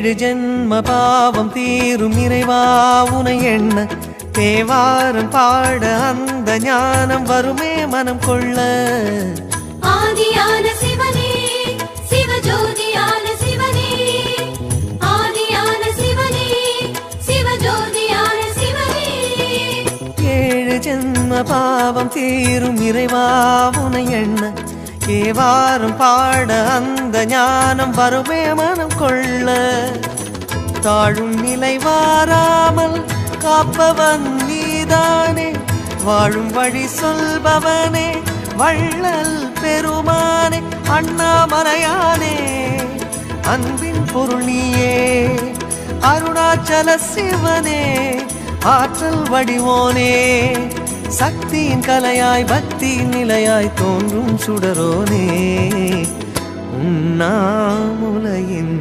ஏழு ஜென்ம பாவம் தீரும் இறைவா உனை எண்ண தேவாரம் பாட அந்த ஞானம் வருமே மனம் கொள்ள. ஆதியான சிவனே சிவஜோதியான சிவனே, ஆதியான சிவனே சிவஜோதியான சிவனே. ஏழு ஜென்ம பாவம் தீரும் இறைவா உனை எண்ண தேவாரம் பாட அந்த ஞானம் வருமே மனம் கொள்ள. தாழும் நிலை வாராமல் காப்பவன் நீதானே, வாழும் வழி சொல்பவனே வள்ளல் பெருமானே, அண்ணாமலையானே அன்பின் பொருள் நீயே, அருணாச்சல சிவனே ஆற்றல் வடிவோனே, சக்தியின் கலையாய் பக்தியின் நிலையாய் தோன்றும் சுடரோனே, உண்ணாமுலையின்